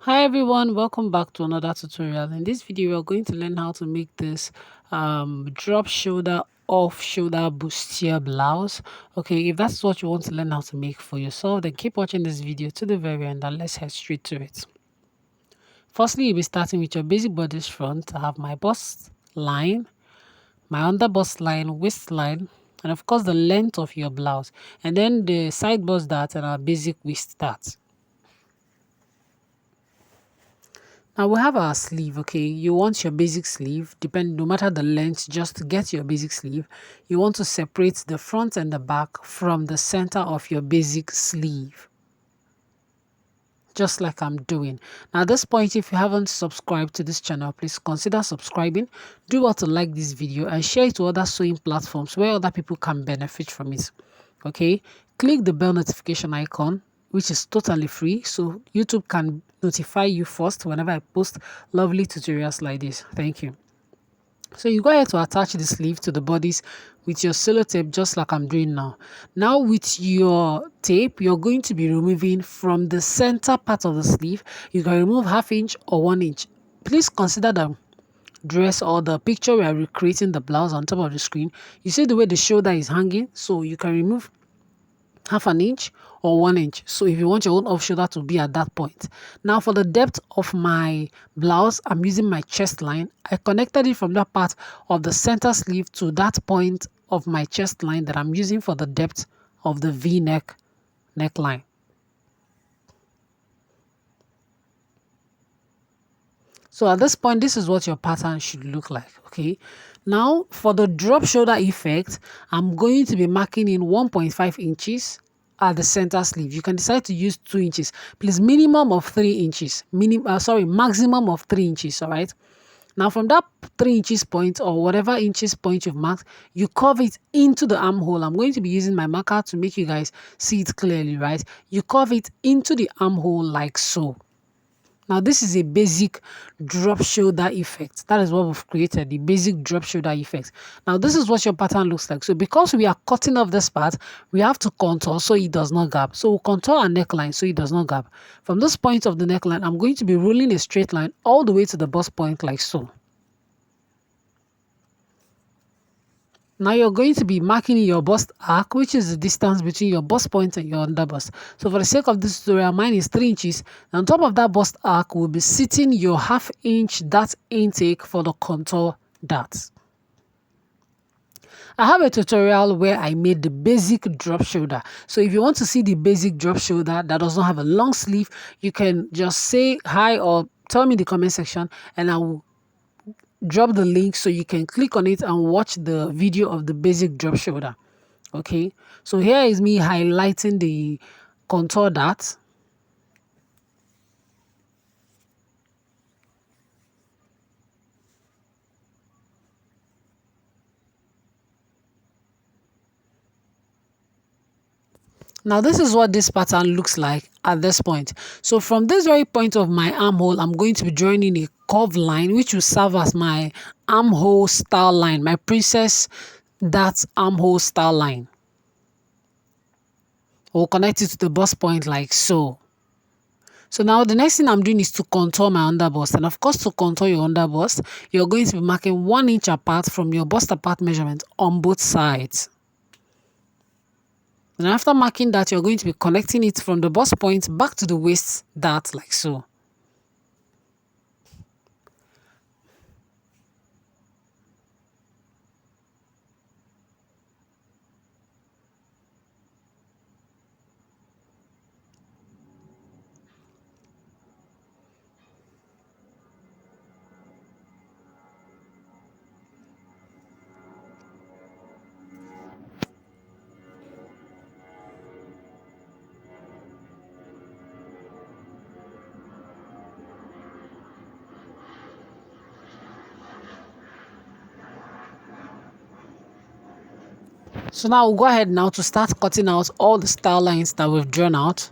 Hi everyone, welcome back to another tutorial. In this video, we are going to learn how to make this drop shoulder off shoulder bustier blouse. Okay, if that's what you want to learn how to make for yourself, then keep watching this video to the very end and let's head straight to it. Firstly, you'll be starting with your basic bodice front. I have my bust line, my under bust line, waistline, and of course the length of your blouse, and then the side bust dart and our basic waist dart. Now we have our sleeve. Okay, you want your basic sleeve, depend no matter the length, just get your basic sleeve. You want to separate the front and the back from the center of your basic sleeve, just like I'm doing. Now at this point, if you haven't subscribed to this channel, please consider subscribing. Do what to like this video and share it to other sewing platforms where other people can benefit from it. Okay, click the bell notification icon, which is totally free, so YouTube can notify you first whenever I post lovely tutorials like this. Thank you. So you go ahead to attach the sleeve to the bodice with your sellotape, just like I'm doing now. Now with your tape, you're going to be removing from the center part of the sleeve. You can remove 1/2 inch or 1 inch. Please consider the dress or the picture we are recreating the blouse on top of the screen. You see the way the shoulder is hanging, so you can remove 1/2 inch or 1 inch. So if you want your own off shoulder to be at that point. Now for the depth of my blouse, I'm using my chest line. I connected it from that part of the center sleeve to that point of my chest line that I'm using for the depth of the V-neck neckline. So at this point, this is what your pattern should look like. Okay, now for the drop shoulder effect, I'm going to be marking in 1.5 inches at the center sleeve. You can decide to use 2 inches. Please, minimum of 3 inches. Maximum of 3 inches. All right. Now from that 3 inches point or whatever inches point you've marked, you curve it into the armhole. I'm going to be using my marker to make you guys see it clearly, right? You curve it into the armhole like so. Now this is a basic drop shoulder effect. That is what we've created, the basic drop shoulder effect. Now this is what your pattern looks like. So because we are cutting off this part, we have to contour so it does not gap. So we'll contour our neckline so it does not gap. From this point of the neckline, I'm going to be rolling a straight line all the way to the bust point like so. Now you're going to be marking your bust arc, which is the distance between your bust point and your underbust. So for the sake of this tutorial, mine is 3 inches. And on top of that bust arc will be sitting your 1/2 inch dart intake for the contour dart. I have a tutorial where I made the basic drop shoulder. So if you want to see the basic drop shoulder that does not have a long sleeve, you can just say hi or tell me in the comment section and I will drop the link so you can click on it and watch the video of the basic drop shoulder. Okay, so here is me highlighting the contour dart. Now this is what this pattern looks like at this point. So from this very point of my armhole, I'm going to be drawing in a curved line which will serve as my armhole style line, my princess dart armhole style line. We'll connect it to the bust point like so. So now the next thing I'm doing is to contour my underbust. And of course, to contour your underbust, you're going to be marking 1 inch apart from your bust apart measurement on both sides. And after marking that, you're going to be connecting it from the bust point back to the waist dart like so. So now we'll go ahead now to start cutting out all the style lines that we've drawn out.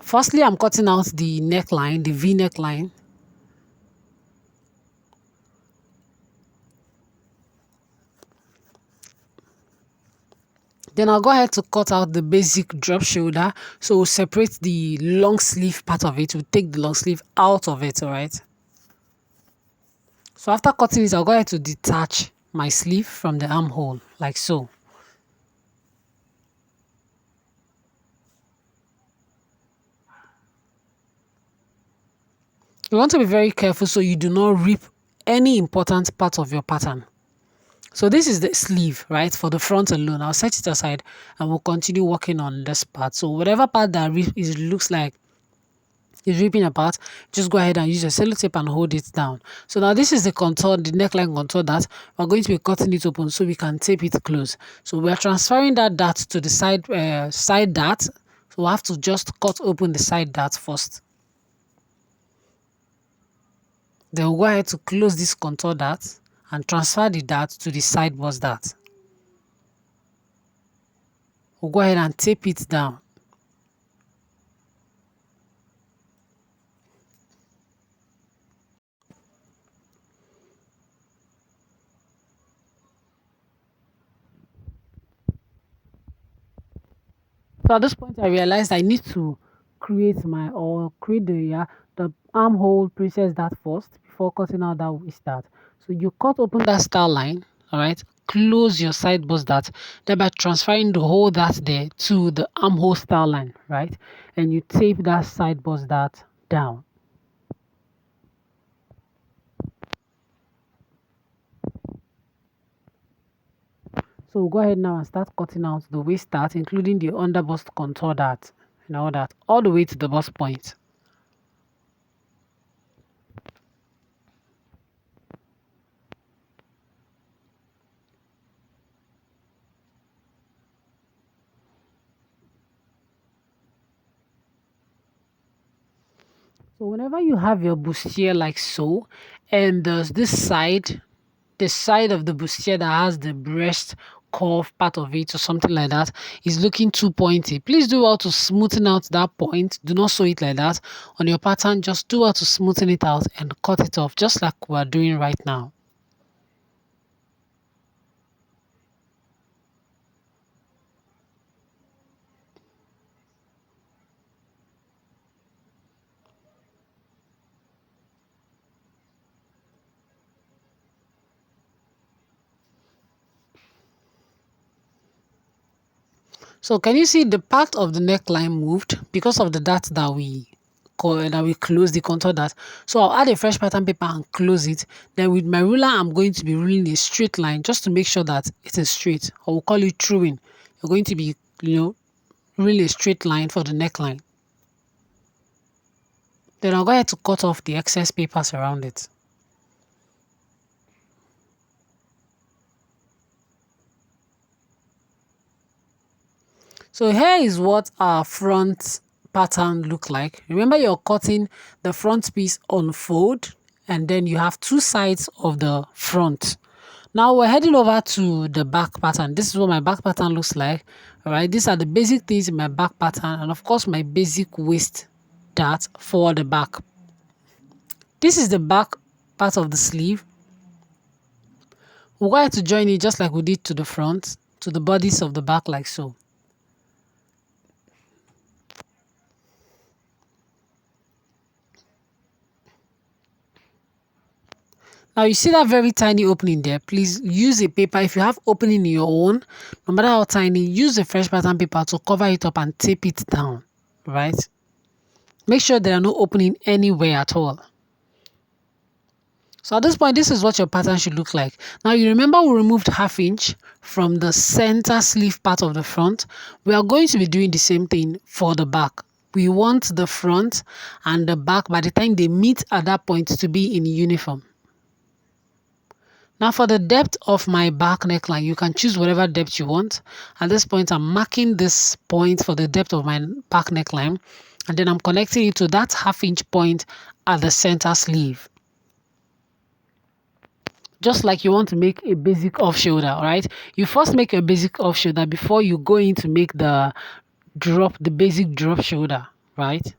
Firstly, I'm cutting out the neckline, the V neckline. Then I'll go ahead to cut out the basic drop shoulder. So we'll separate the long sleeve part of it. We'll take the long sleeve out of it, all right? So after cutting it, I'll go ahead to detach my sleeve from the armhole, like so. You want to be very careful so you do not rip any important part of your pattern. So this is the sleeve, right, for the front alone. I'll set it aside and we'll continue working on this part. So whatever part that looks like is ripping apart, just go ahead and use your sellotape and hold it down. So now this is the contour, the neckline contour that we're going to be cutting it open so we can tape it close. So we're transferring that dart to the side dart. So we'll have to just cut open the side dart first. Then we'll go ahead to close this contour dart and transfer the dart to the side bust dart. We'll go ahead and tape it down. So at this point, I realized I need to create the armhole princess dart first before cutting out that waist dart. So you cut open that star line, all right? Close your side bust dart, thereby transferring the whole dart there to the armhole star line, right? And you tape that side bust dart down. So we'll go ahead now and start cutting out the waist dart, including the under bust contour dart and all that, all the way to the bust point. So whenever you have your bustier like so, and there's the side of the bustier that has the breast curve part of it or something like that is looking too pointy, please do well to smoothen out that point. Do not sew it like that on your pattern. Just do well to smoothen it out and cut it off, just like we're doing right now. So can you see the part of the neckline moved because of the dart that we close the contour dart? So I'll add a fresh pattern paper and close it. Then with my ruler, I'm going to be ruling a straight line just to make sure that it is straight. I will call it truing. You're going to be, ruling a straight line for the neckline. Then I'll go ahead to cut off the excess papers around it. So here is what our front pattern look like. Remember, you're cutting the front piece on fold, and then you have two sides of the front. Now we're heading over to the back pattern. This is what my back pattern looks like. All right, these are the basic things in my back pattern, and of course my basic waist dart for the back. This is the back part of the sleeve. We're going to join it just like we did to the front, to the bodies of the back, like so. Now you see that very tiny opening there. Please use a paper. If you have opening in your own, no matter how tiny, use a fresh pattern paper to cover it up and tape it down, right? Make sure there are no opening anywhere at all. So at this point, this is what your pattern should look like. Now you remember we removed 1/2 inch from the center sleeve part of the front. We are going to be doing the same thing for the back. We want the front and the back, by the time they meet at that point, to be in uniform. Now for the depth of my back neckline, you can choose whatever depth you want. At this point, I'm marking this point for the depth of my back neckline, and then I'm connecting it to that 1/2 inch point at the center sleeve. Just like you want to make a basic off shoulder, all right? You first make a basic off shoulder before you go in to make the basic drop shoulder, right?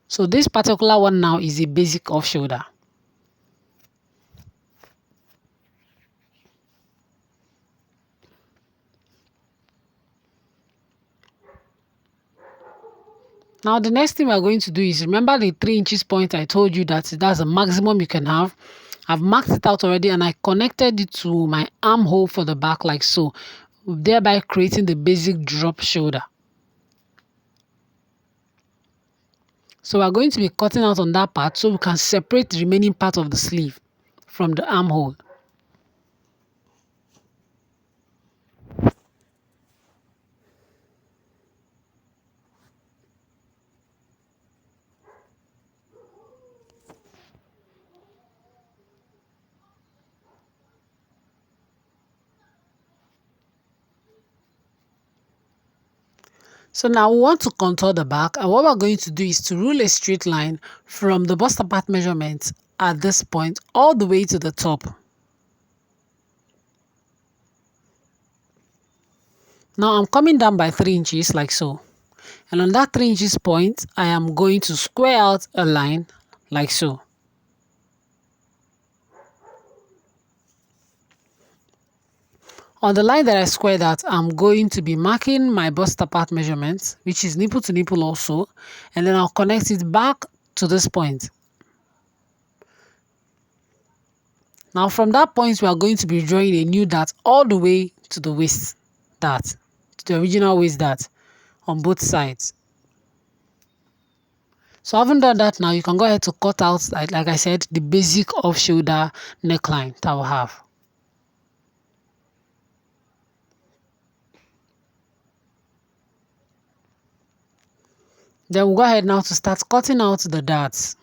So this particular one now is a basic off shoulder. Now the next thing we're going to do is, remember the 3 inches point I told you that that's the maximum you can have. I've marked it out already and I connected it to my armhole for the back like so, thereby creating the basic drop shoulder. So we're going to be cutting out on that part so we can separate the remaining part of the sleeve from the armhole. So now we want to contour the back, and what we're going to do is to rule a straight line from the bust apart measurement at this point all the way to the top. Now I'm coming down by 3 inches like so, and on that 3 inches point I am going to square out a line like so. On the line that I squared out, I'm going to be marking my bust apart measurement, which is nipple to nipple also, and then I'll connect it back to this point. Now from that point, we are going to be drawing a new dart all the way to the waist dart, to the original waist dart on both sides. So having done that, now you can go ahead to cut out, like I said, the basic off shoulder neckline that we'll have. Then we'll go ahead now to start cutting out the darts.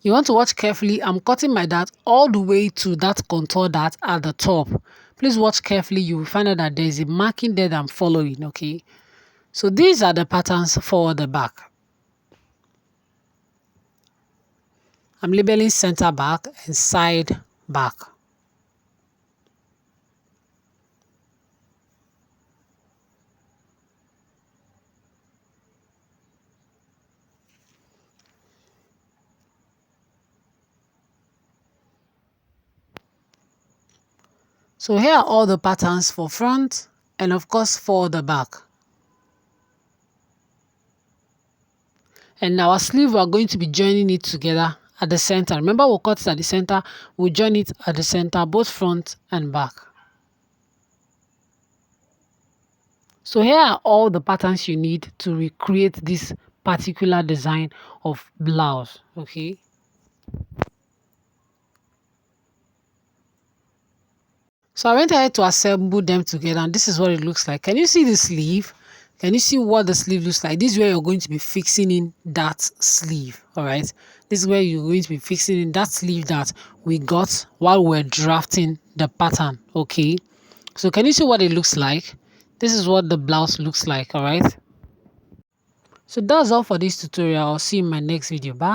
You want to watch carefully. I'm cutting my dart all the way to that contour dart at the top. Please watch carefully. You will find out that there's a marking there that I'm following, okay? So these are the patterns for the back. I'm labeling center back and side back. So here are all the patterns for front and of course for the back. And our sleeve, we are going to be joining it together at the center. Remember, we'll cut it at the center. We'll join it at the center, both front and back. So here are all the patterns you need to recreate this particular design of blouse, okay? So I went ahead to assemble them together, and this is what it looks like. Can you see the sleeve? Can you see what the sleeve looks like? This is where you're going to be fixing in that sleeve, all right? This is where you're going to be fixing in that sleeve that we got while we're drafting the pattern, okay? So can you see what it looks like? This is what the blouse looks like, all right? So that's all for this tutorial. I'll see you in my next video. Bye.